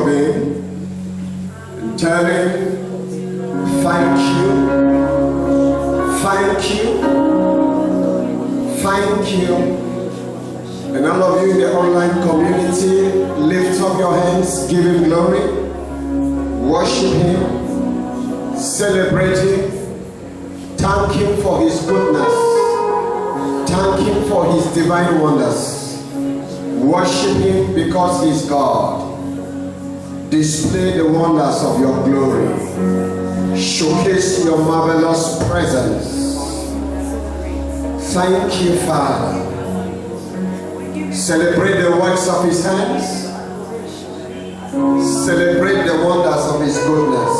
of him and tell him, thank you, thank you, thank you. And all of you in the online community, lift up your hands, give him glory, worship him, celebrate him, thank him for his goodness, thank him for his divine wonders. Worship him because he is God. Display the wonders of your glory. Showcase your marvelous presence. Thank you, Father. Celebrate the works of his hands. Celebrate the wonders of his goodness.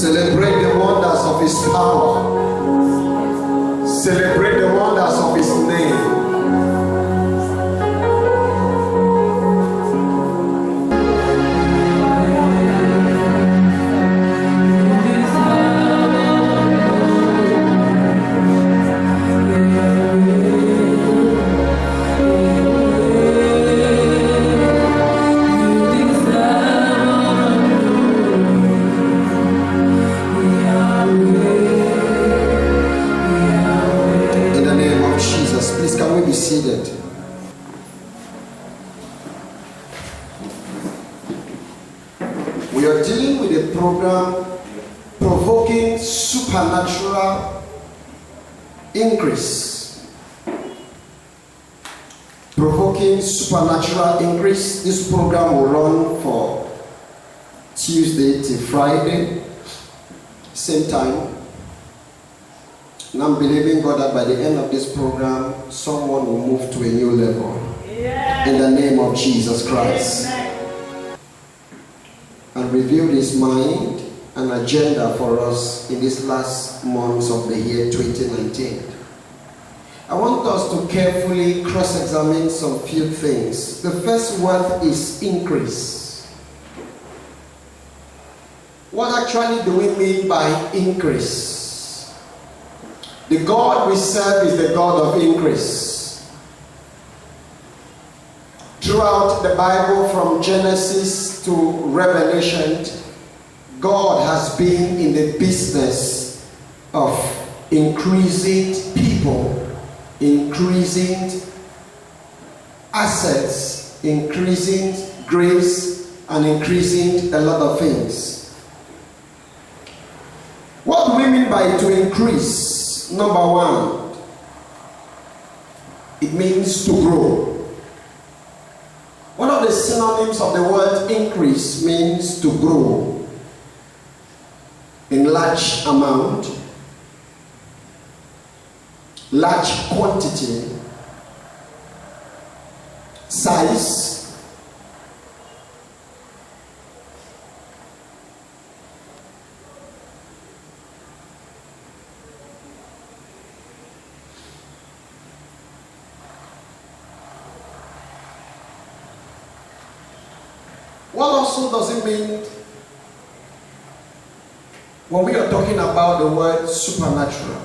Celebrate the wonders of his power. Celebrate the wonders of his name. We are dealing with a program provoking supernatural increase. Provoking supernatural increase. This program will run for Tuesday to Friday, same time. And I'm believing God that by the end of this program, someone will move to a new level. Yeah. In the name of Jesus Christ. Amen. And revealed his mind and agenda for us in these last months of the year 2019. I want us to carefully cross-examine some few things. The first word is increase. What actually do we mean by increase? The God we serve is the God of increase. Throughout the Bible, from Genesis to Revelation, God has been in the business of increasing people, increasing assets, increasing grace, and increasing a lot of things. What do we mean by to increase? Number one, it means to grow. One of the synonyms of the word increase means to grow in large amount, large quantity, size, what also does it mean when we are talking about the word supernatural?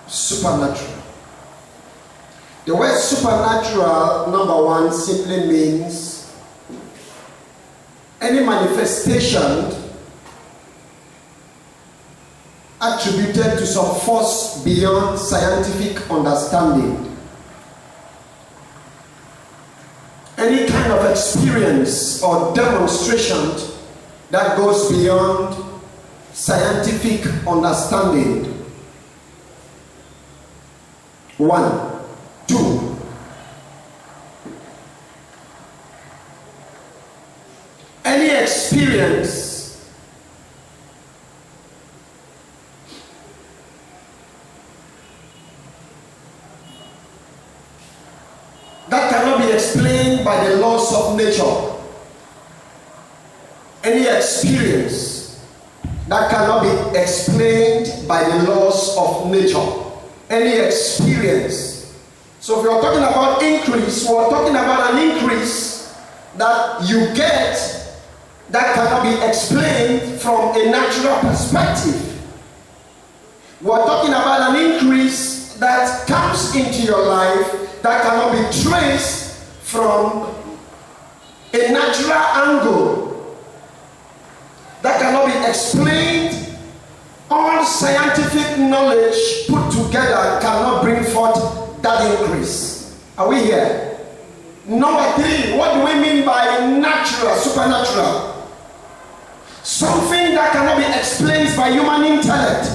Supernatural. The word supernatural, number one, simply means any manifestation attributed to some force beyond scientific understanding. Any kind of experience or demonstration that goes beyond scientific understanding. 1. 2. Any experience that cannot be explained by the laws of nature. Any experience that cannot be explained by the laws of nature. Any experience. So if we are talking about increase, we are talking about an increase that you get that cannot be explained from a natural perspective. We are talking about an increase that comes comes into your life that cannot be traced from a natural angle, that cannot be explained. All scientific knowledge put together cannot bring forth that increase. Are we here? Number 3, what do we mean by natural, supernatural? Something that cannot be explained by human intellect.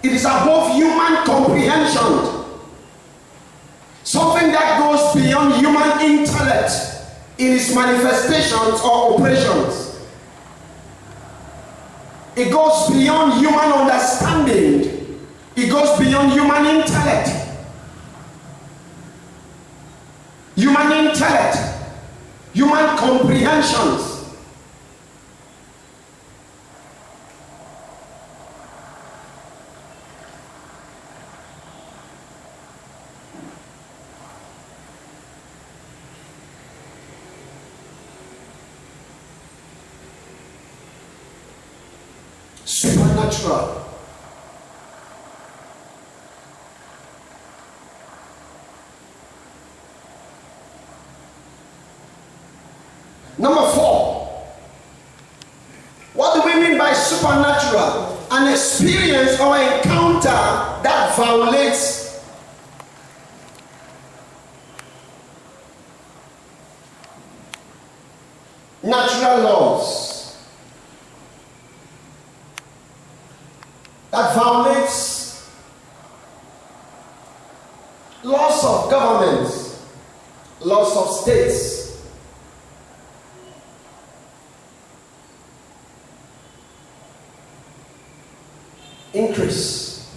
It is above human comprehension. Something that goes beyond human intellect in its manifestations or operations. It goes beyond human understanding. It goes beyond human intellect. Human comprehensions. Supernatural. Number 4. What do we mean by supernatural? An experience or encounter that violates natural laws. That violates laws of governments, laws of states. Increase.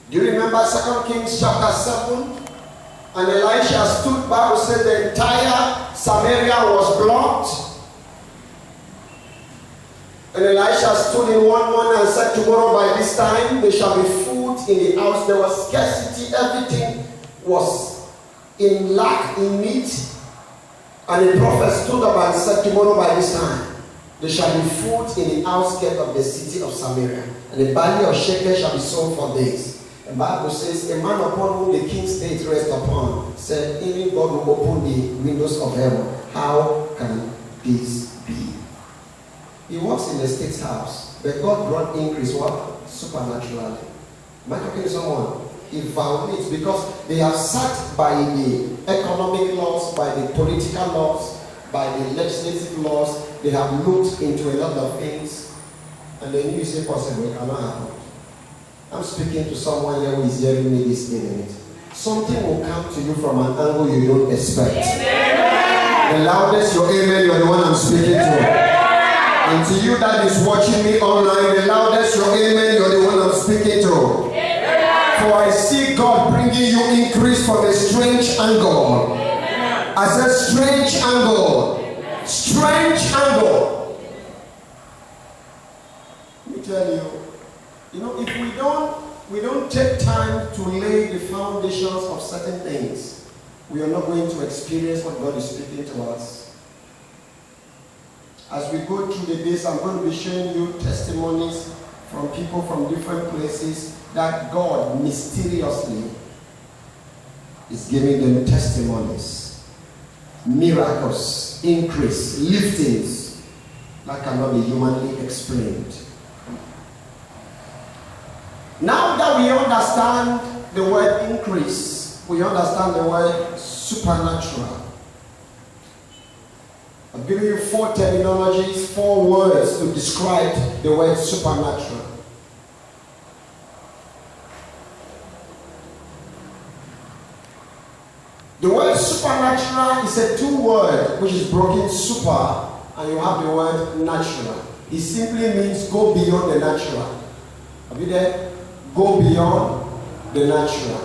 Do you remember 2 Kings chapter 7? And Elisha stood by and said the entire Samaria was blocked. And Elisha stood in one morning and said, tomorrow by this time there shall be food in the house. There was scarcity. Everything was in lack, in need. And the prophet stood up and said, tomorrow by this time there shall be food in the outskirts of the city of Samaria. And the barley of shekel shall be sold for days. The Bible says, a man upon whom the king's state rests upon said, even God will open the windows of heaven. How can this be? He works in the state's house, but God brought increase. What? Supernaturally. Am I talking to someone? It violates because they have sat by the economic laws, by the political laws, by the legislative laws. They have looked into a lot of things, and they knew it's impossible. It cannot happen. I'm speaking to someone here who is hearing me this minute. Something will come to you from an angle you don't expect. Amen. The loudest your amen, you're the one I'm speaking to. And to you that is watching me online, the loudest your amen, you're the one I'm speaking to. Amen. For I see God bringing you increase from a strange angle. Amen. I said strange angle. Amen. Strange angle. Let me tell you, if we don't take time to lay the foundations of certain things, we are not going to experience what God is speaking to us. As we go through the days, I'm going to be showing you testimonies from people from different places that God mysteriously is giving them testimonies, miracles, increase, liftings that cannot be humanly explained. Now that we understand the word increase, we understand the word supernatural. I've given you 4 terminologies, 4 words to describe the word supernatural. The word supernatural is a 2-word which is broken super, and you have the word natural. It simply means go beyond the natural. Are you there? Go beyond the natural.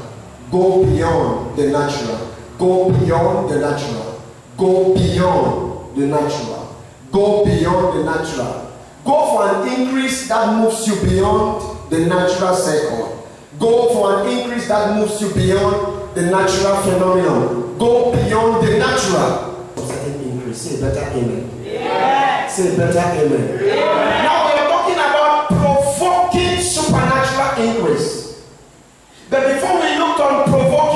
Go beyond the natural. Go beyond the natural. Go beyond the natural. Go beyond the natural. Go for an increase that moves you beyond the natural circle. Go for an increase that moves you beyond the natural phenomenon. Go beyond the natural. Certain increase. Say better amen. Yeah. Say better amen. Yeah. Now we are talking about provoking supernatural increase. But before we look on provoking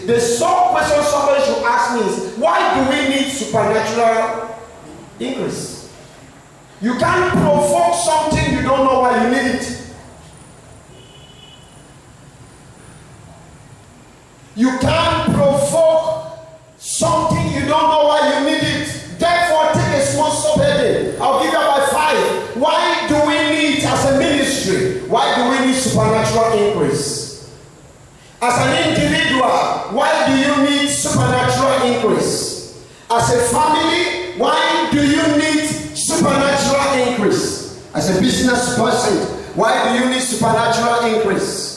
The sole question somebody should ask me is, why do we need supernatural increase? You can't provoke something you don't know why you need it. You can't provoke something you don't know why you need it. Therefore, take a small subheading. I'll give you about 5. Why do we need, as a ministry, why do we need supernatural increase? As an individual, why do you need supernatural increase? As a family, why do you need supernatural increase? As a business person, why do you need supernatural increase?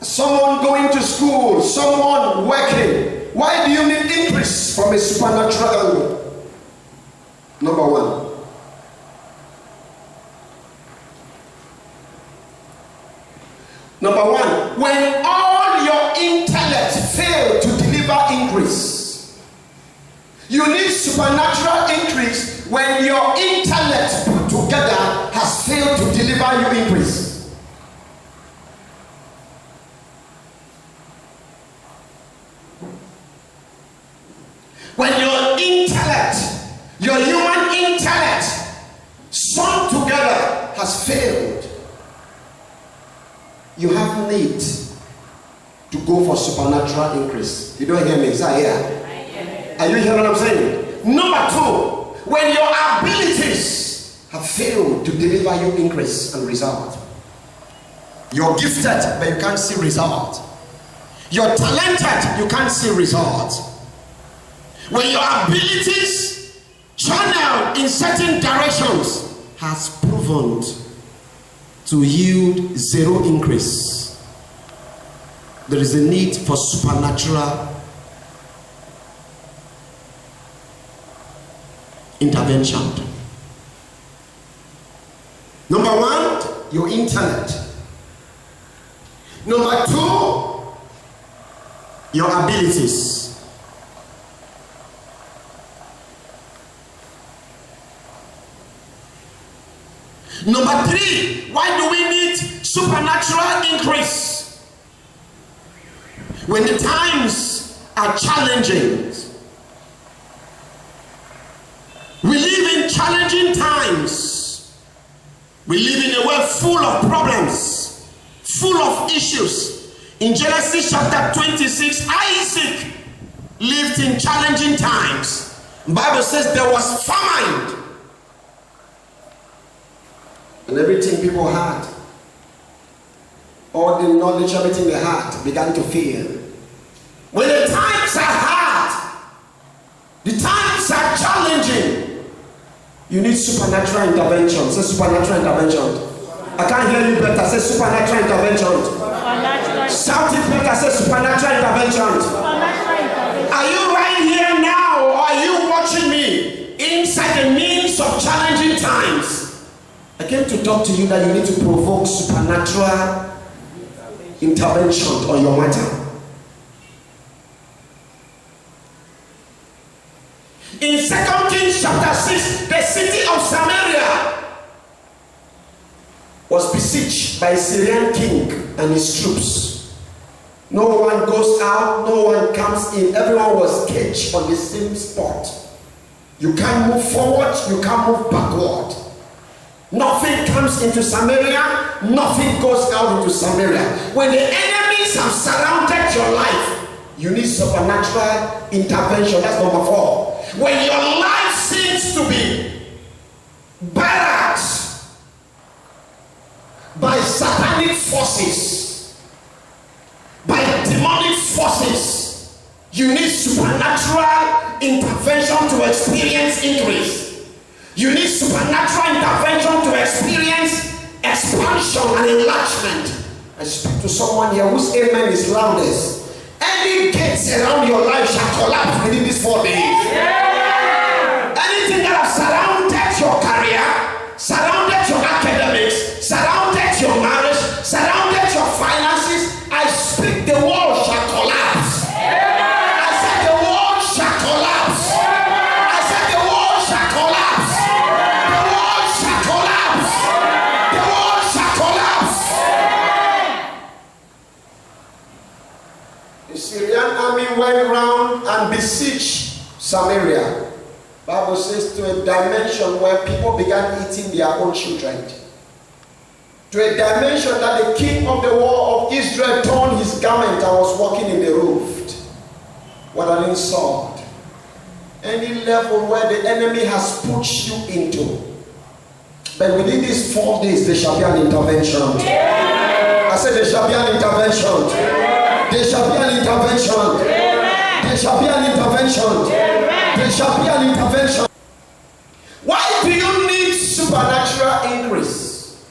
Someone going to school, someone working, why do you need increase from a supernatural angle? Number 1. Number 1, when all your intellect fail to deliver increase. You need supernatural increase when your intellect put together has failed to deliver you increase. When your intellect, your human intellect, sum together has failed, you have need to go for supernatural increase. You don't hear me? Is that here? Are you hearing what I'm saying? Number 2, when your abilities have failed to deliver you increase and result. You're gifted, but you can't see result. You're talented, you can't see result. When your abilities channeled in certain directions has proven to yield 0 increase, there is a need for supernatural intervention. Number 1, your intellect. Number 2, your abilities. Number 3, why do we need supernatural increase? When the times are challenging. We live in challenging times. We live in a world full of problems, full of issues. In Genesis chapter 26, Isaac lived in challenging times. The Bible says there was famine. And everything people had, all the knowledge, everything they had began to fail. When the times are hard, the times are challenging, you need supernatural intervention. Say supernatural intervention. I can't hear you better. Say supernatural intervention. Shout it better. Say supernatural intervention. Are you right here now, or are you watching me inside the midst of challenging times? I came to talk to you that you need to provoke supernatural intervention on your matter. In 2 Kings chapter 6, the city of Samaria was besieged by a Syrian king and his troops. No one goes out, no one comes in. Everyone was caged on the same spot. You can't move forward, you can't move backward. Nothing comes into Samaria, nothing goes out into Samaria. When the enemies have surrounded your life, you need supernatural intervention. That's number 4. When your life seems to be barracks by satanic forces, by demonic forces, you need supernatural intervention to experience increase. You need supernatural intervention to experience expansion and enlargement. I speak to someone here whose amen is loudest. Any gates around your life shall collapse within these 4 days. Yeah. Anything that has surrounded your career, surrounded your academics, surrounded your marriage, surrounded your finances, I speak the wall shall collapse. Yeah. I said the wall shall collapse. Yeah. I said the wall shall collapse. The wall shall collapse. The wall shall collapse. enemy went round and besieged Samaria. Bible says to a dimension where people began eating their own children. To a dimension that the king of the war of Israel torn his garment and was walking in the roof. What an insult. Any level where the enemy has pushed you into. But within these 4 days, there shall be an intervention. I said there shall be an intervention. There shall be an intervention. There shall be an intervention. There shall be an intervention. Why do you need supernatural increase?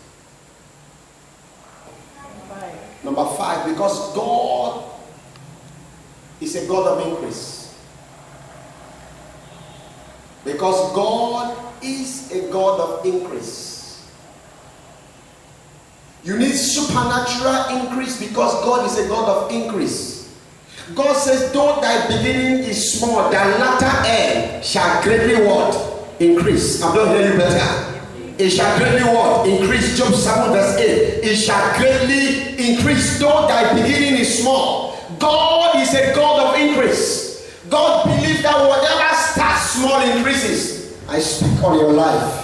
Number 5, because God is a God of increase. Because God is a God of increase. You need supernatural increase because God is a God of increase. God says, though thy beginning is small, thy latter end shall greatly what? Increase. I'm not hearing you better. It shall greatly what? Increase. Job 7 verse 8. It shall greatly increase. Though thy beginning is small. God is a God of increase. God believes that whatever starts small increases. I speak on your life.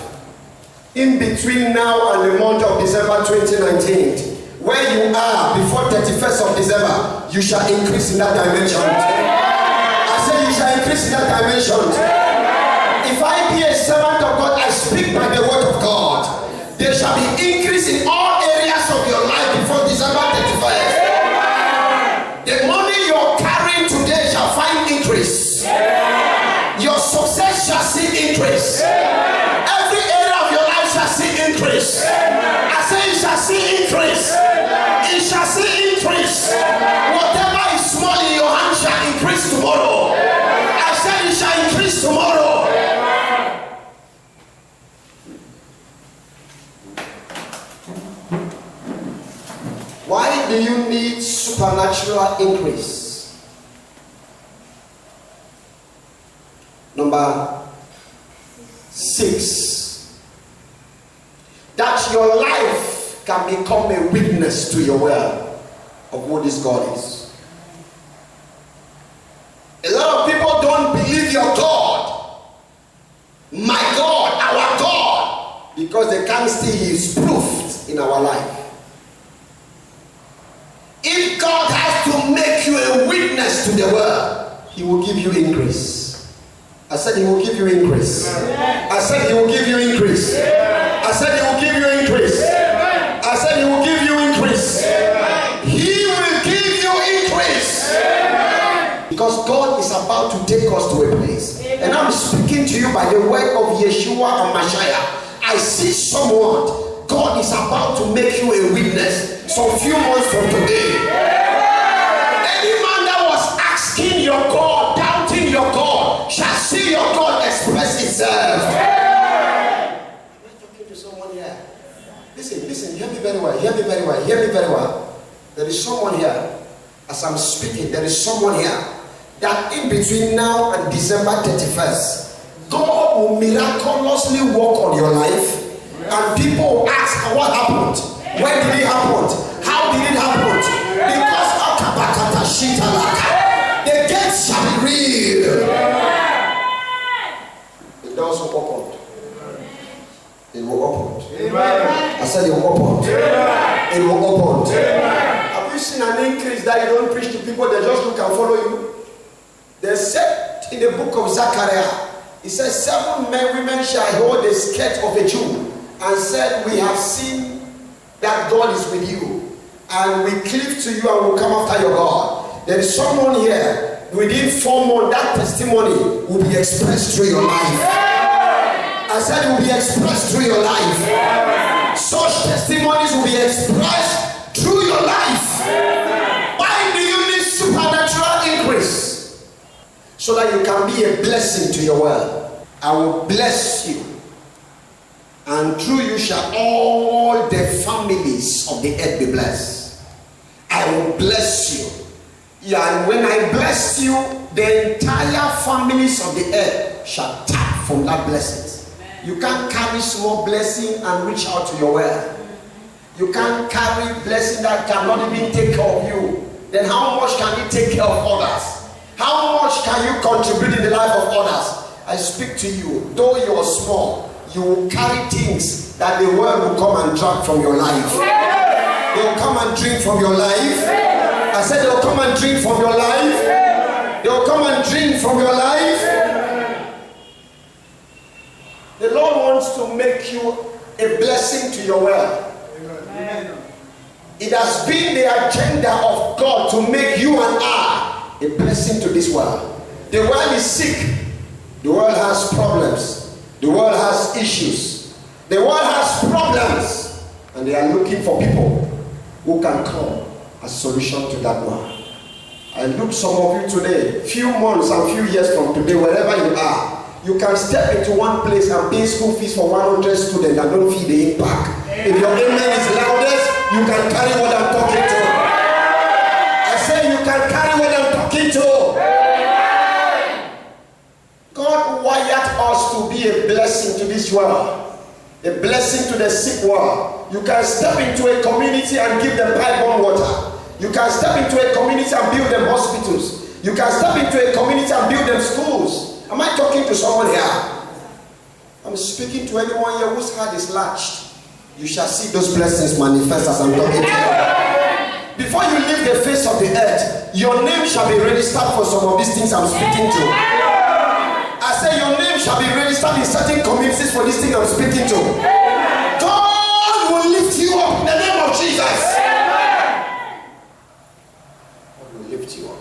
In between now and the month of December 2019, where you are before 31st of December, you shall increase in that dimension. I say you shall increase in that dimension. If I be a servant of God, I speak by the word of God. There shall be increase in all areas of your life before December 31st. The money you're carrying today shall find increase. Your success shall see increase. Every area of your life shall see increase. I say it shall see increase. It shall see increase. Whatever is small in your hand shall increase tomorrow. I said it shall increase tomorrow. Why do you need supernatural increase? Number 6. That your life can become a witness to your word of what this God is. A lot of people don't believe your God, my God, our God, because they can't see His proof in our life. If God has to make you a witness to the world, He will give you increase. I said He will give you increase. I said He will give you increase. I said He will give you increase. I said He will give you increase. He will give you increase. Because God is about to take us to a place. And I'm speaking to you by the word of Yeshua and Mashiach. I see someone. God is about to make you a witness some few months from today. Any man that was asking your God, doubting your God, shall see your God express itself. Am I talking to someone here? Listen, hear me very well, hear me very well, hear me very well. There is someone here, as I'm speaking, there is someone here, that in between now and December 31st, God will miraculously work on your life. And people ask, what happened? When did it happen? How did it happen? Because the gates shall be real. The doors will open. It will open. I said it will open. It will open. Have you seen an increase that you don't preach to people, they just look and follow you? They said in the book of Zechariah, it says 7 women shall hold the skirt of a Jew. And said, we have seen that God is with you, and we cleave to you and will come after your God. There is someone here, within 4 months, that testimony will be expressed through your life. I said it will be expressed through your life. Such testimonies will be expressed through your life. Why do you need supernatural increase? So that you can be a blessing to your world. I will bless you. And through you shall all the families of the earth be blessed. I will bless you. Yeah, and when I bless you, the entire families of the earth shall tap from that blessing. You can't carry small blessing and reach out to your world. You can't carry blessing that cannot even take care of you. Then how much can you take care of others? How much can you contribute in the life of others? I speak to you, though you are small, you will carry things that the world will come and drag from your life. They will come and drink from your life. I said they will come and drink from your life. They will come and drink from your life. The Lord wants to make you a blessing to your world. It has been the agenda of God to make you and I a blessing to this world. The world is sick. The world has problems. The world has issues. The world has problems. And they are looking for people who can come as a solution to that one. I look some of you today, few months and few years from today, wherever you are, you can step into one place and pay school fees for 100 students and don't feel the impact. If your amen is loudest, you can carry what I'm talking to. I say you can carry what I'm talking to. God wired us to be a blessing to this world, a blessing to the sick world. You can step into a community and give them pipe-borne water. You can step into a community and build them hospitals. You can step into a community and build them schools. Am I talking to someone here? I'm speaking to anyone here whose heart is latched. You shall see those blessings manifest as I'm talking to you. Before you leave the face of the earth, your name shall be registered for some of these things I'm speaking to. I say your name shall be registered in certain communities for this thing I'm speaking to. God will lift you up in the name of Jesus. God will lift you up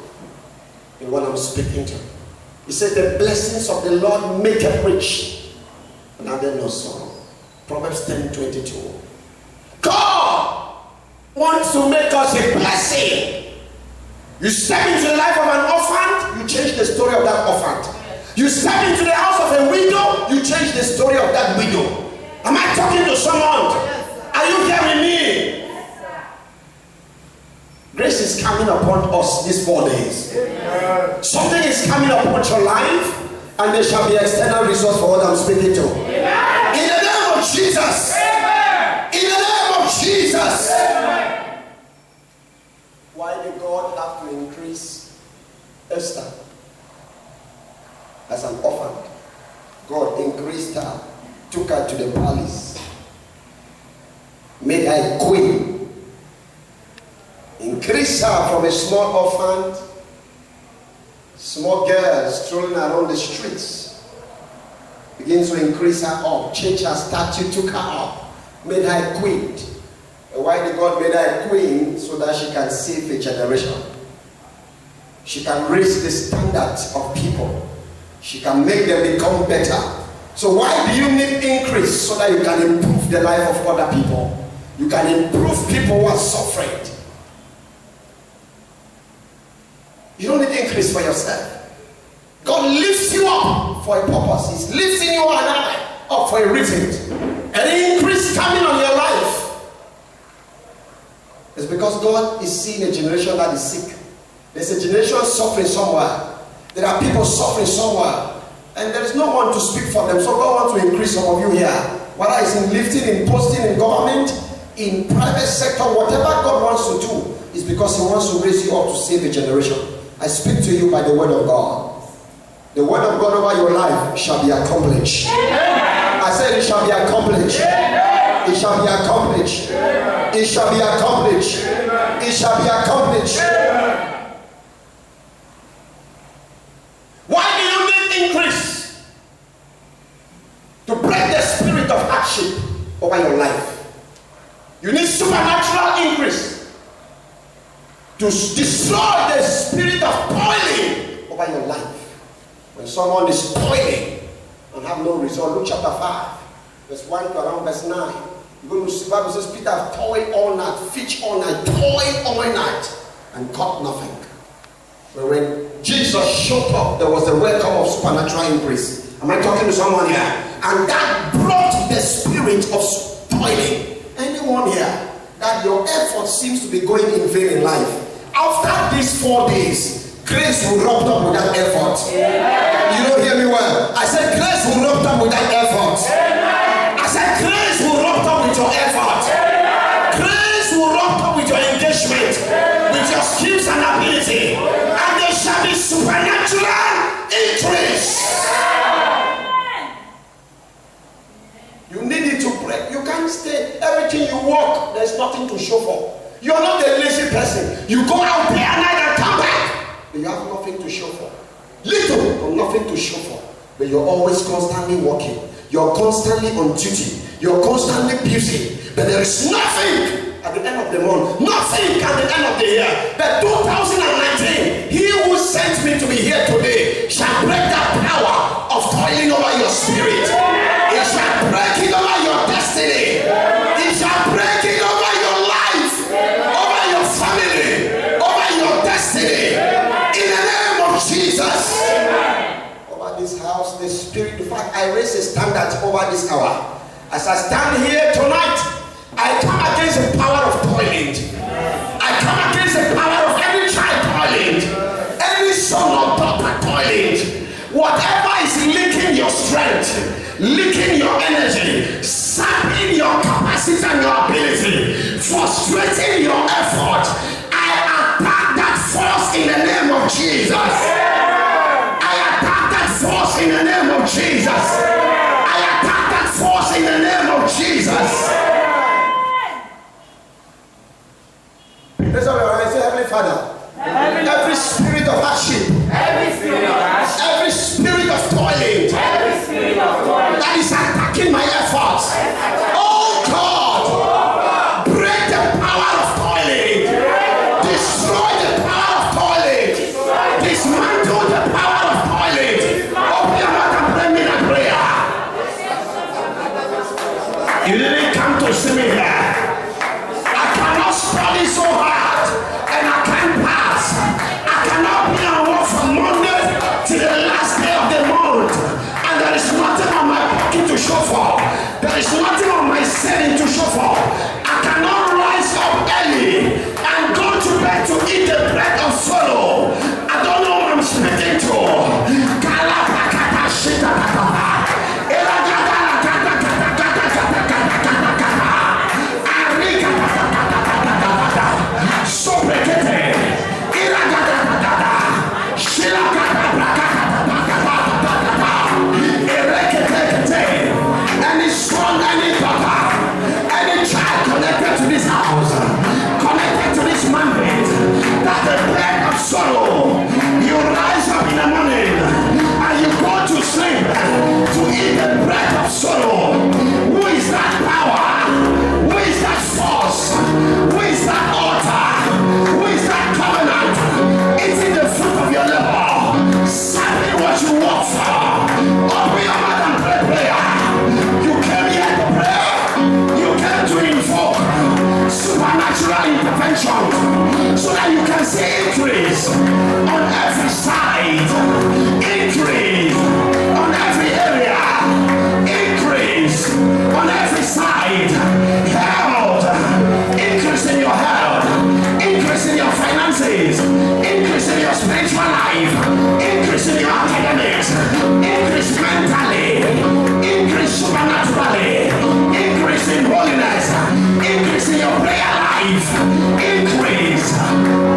in what I'm speaking to. He said the blessings of the Lord make it rich, and added no sorrow. Proverbs 10:22. God wants to make us a blessing. You step into the life of an orphan, you change the story of that orphan. You step into the house of a widow, you change the story of that widow. Am I talking to someone? Are you hearing me? Grace is coming upon us these 4 days. Something is coming upon your life, and there shall be external resource for what I'm speaking to. In the name of Jesus. In the name of Jesus. Why did God have to increase Esther? As an orphan, God increased her, took her to the palace, made her a queen, increased her from a small orphan, small girl strolling around the streets, begins to increase her up, change her statue, took her up, made her a queen. And why did God make her a queen? So that she can save a generation. She can raise the standard of people. She can make them become better. So why do you need increase? So that you can improve the life of other people. You can improve people who are suffering. You don't need increase for yourself. God lifts you up for a purpose. He's lifting you and I up for a reason. An increase coming on your life. It's because God is seeing a generation that is sick. There's a generation suffering somewhere. There are people suffering somewhere. And there is no one to speak for them. So God wants to increase some of you here. Whether it's in lifting, in posting, in government, in private sector, whatever God wants to do is because He wants to raise you up to save a generation. I speak to you by the word of God. The word of God over your life shall be accomplished. I said it shall be accomplished. It shall be accomplished. It shall be accomplished. It shall be accomplished. Why do you need increase? To break the spirit of hardship over your life. You need supernatural increase to destroy the spirit of toiling over your life. When someone is toiling and have no result, Luke chapter 5, verse 1 to around verse 9. You're going to see the Bible says Peter toiled all night, fished all night, toiled all night, and caught nothing. But when Jesus showed up, there was a welcome of supernatural increase. Am I talking to someone here? And that brought the spirit of toiling. Anyone here that your effort seems to be going in vain in life, after these 4 days, grace will rub up with that effort. You don't hear me well. I said grace will rub up with that effort. I said grace will rub up with your effort. Grace will rub up with your engagement, with your skills and ability, and there shall be supernatural work, there's nothing to show for. You're not a lazy person. You go out day and night and come back, but you have nothing to show for. Little or nothing to show for. But you're always constantly working. You're constantly on duty. You're constantly busy. But there is nothing at the end of the month. Nothing at the end of the year. But 2019, he who sent me to be here today shall break that power of toiling over your spirit. He shall break it over your destiny. He shall break it over your life, over your family, over your destiny. In the name of Jesus. Over this house, the spirit, in fact, I raise a standard over this hour. As I stand here tonight, I come against the power of toiling. I come against the power of every child toiling, every son or daughter toiling. Whatever is leaking your strength, leaking your energy, sapping your capacity and your ability, frustrating your effort, I attack that force in the name of Jesus. I attack that force in the name of Jesus. I attack that force in the name of Jesus. Let's all right, say, Heavenly Father, every spirit of hardship, every spirit of toiling, that is attacking my efforts, oh God, break the power of toiling, destroy the power of toiling, dismantle the power of toiling. Open your mouth and pray me that prayer. You didn't come to see me here. I cannot study so hard and I can't pass. I cannot be on work from Monday to the last day of the month, and there is nothing on my pocket to show for. There is nothing on my saving to show for. I cannot rise up early and go to bed to eat the bread of sorrow. I don't know who I'm speaking to. Any son, any daughter, any child connected to this house, connected to this mandate, that the bread of sorrow, you rise up in the morning and you go to sleep to eat the bread of sorrow. Who is that power? Who is that force? Who is that altar? Who is that covenant? Eating the fruit of your labor, serving what you work for. Open your mouth and pray prayer. You came here to pray. You came to invoke supernatural intervention so that you can see increase on every side, increase on every area, increase on every side, health, increase in your health, increase in your finances, increase in your spiritual life, increase in your academics, increase mentally, increase supernaturally, increase in holiness, increase in your prayer life, increase,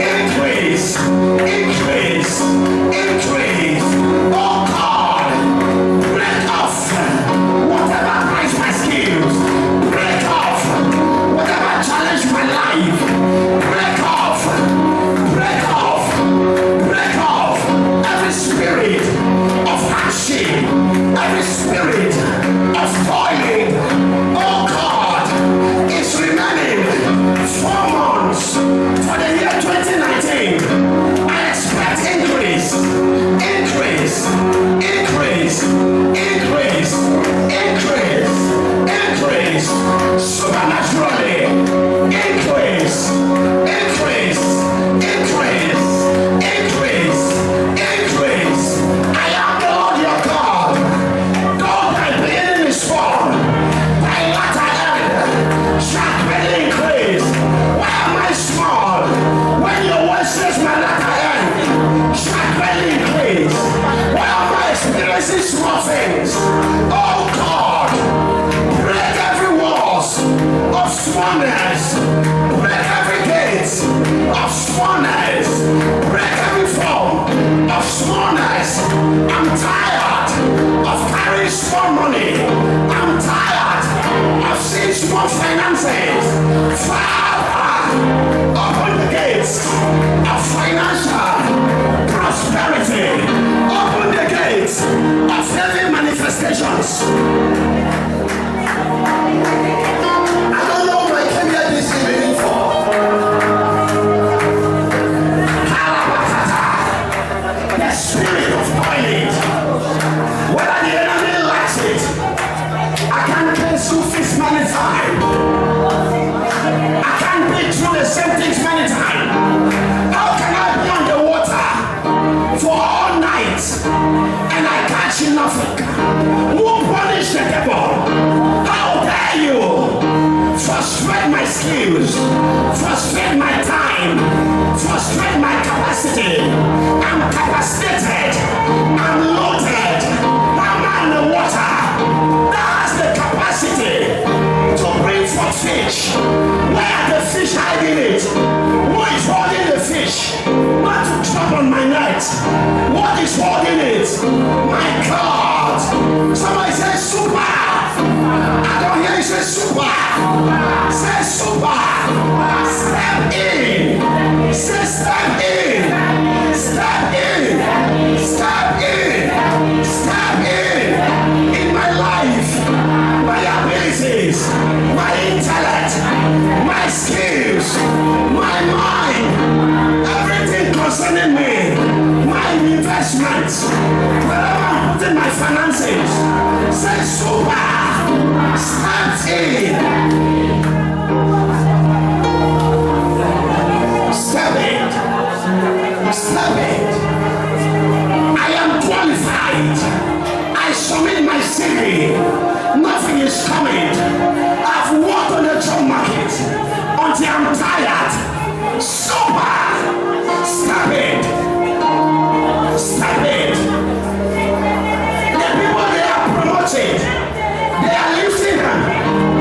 increase, increase, increase. Oh God, break off whatever ties my skills, break off whatever challenge my life, break off, break off, break off every spirit of hardship, every spirit of toiling. Oh God, it's remaining 4 months for the year 2019. I expect increase, increase, increase, increase, increase, increase, supernaturally, increase, increase, increase, increase, increase. I am the Lord your God. Though thy beginning is small, thy latter end shall greatly increase. Why am I small? When your word says my latter end shall greatly increase. Why am I experiencing small things? Oh God, break every walls of smallness, break every gate of smallness, break every form of smallness. I'm tired of carrying small money. I'm tired of seeing small on finances. Father, open the gates of financial prosperity. Open the gates of heavy manifestations. I don't know what I came here this evening for. The spirit of toilet. Whether the enemy likes it, I can't cancel this many times. I can't be through the same things many times. How can I be on the water for all night and I catch nothing? Who punished the devil? How dare you frustrate my skills, frustrate my time, frustrate my capacity? I'm capacitated, I'm loaded, I'm on the water. That has the capacity to bring forth fish. Where are the fish hiding it? Who is holding the fish? Not to trouble my net. What is holding it? My God. Somebody say super. I don't hear you say super. Say super. Step in. Say step in. Step in. Step in. Step in. In my life, my abilities, my intellect, my skills, my mind, everything concerning me, my investments, wherever I'm putting my finances, say super, step in. Step it. Step it. I am qualified. I submit my CV. Nothing is coming. I've worked on the job market until I'm tired. Super. Stop it. Stop it. The people they are promoting, they are lifting them.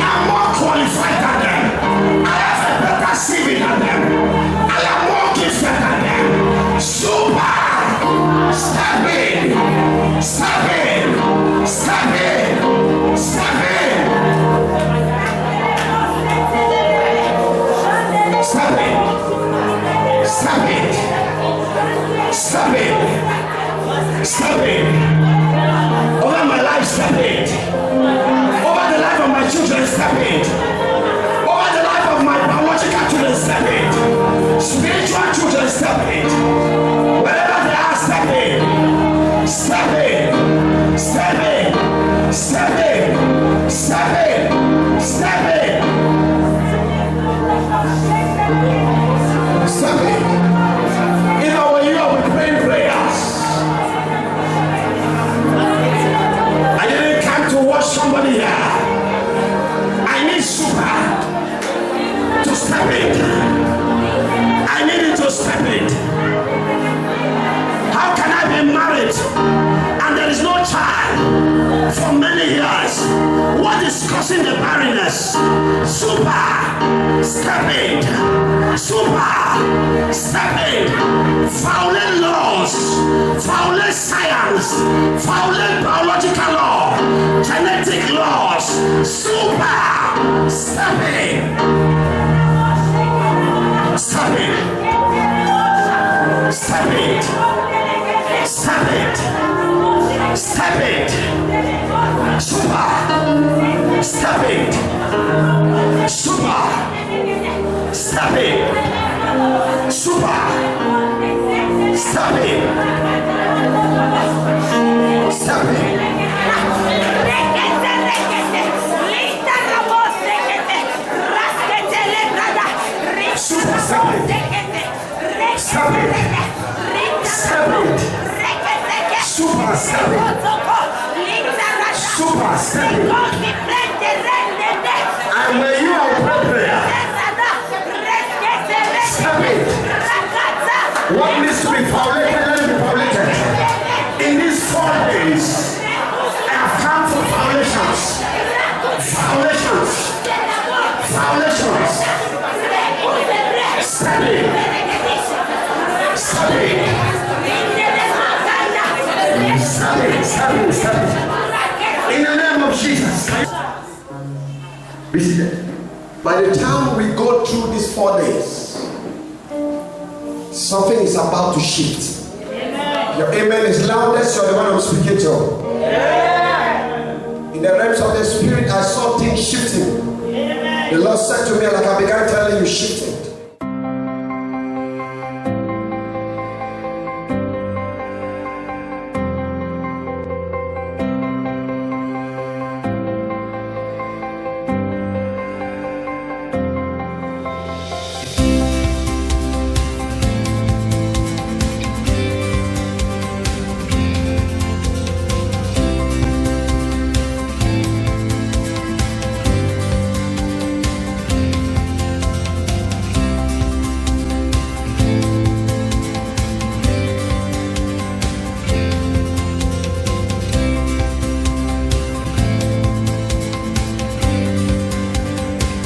I'm more qualified than them. I have a better CV than them. I am more gifted than them. Super. Stop it. Stop it. Stop it. Stop it. Stop it. Stop it. Stop it. Stop it. Over my life, stop it. Over the life of my children, stop it. Over the life of my biological children, stop it. Spiritual children, stop it. Wherever they are, stop it. Stop it. Stop it. Stop it. Stop it. Stop it. Stop it. In our year, we pray prayers. I didn't come to watch somebody here. I need super to step it. I need it to step it. How can I be married and there is no child for many years? What is causing the barrenness? Super, step it. Super, step it. Violent laws, violent science, violent biological law, genetic laws. Super, step it. Stop it. Stop it. Stop it. Stop it. Super. Stop it. Super. Stop it. Super. Stop it. Stop it. Super, stop it. Stop it. Stop it. Super, stop it. Super, stop it. And when you are prayer, stop it. What needs to be violated, let it be violated. In these 4 days, I have come for violations. Violations. Violations. Stop it. Stop it. Stop it. Stop it. Stop it. In the name of Jesus. Be seated. By the time we go through these 4 days, something is about to shift. Amen. Your amen is loudest, you're the one I'm speaking to. Amen. In the realms of the spirit, I saw things shifting. Amen. The Lord said to me, like I began telling you, shifting.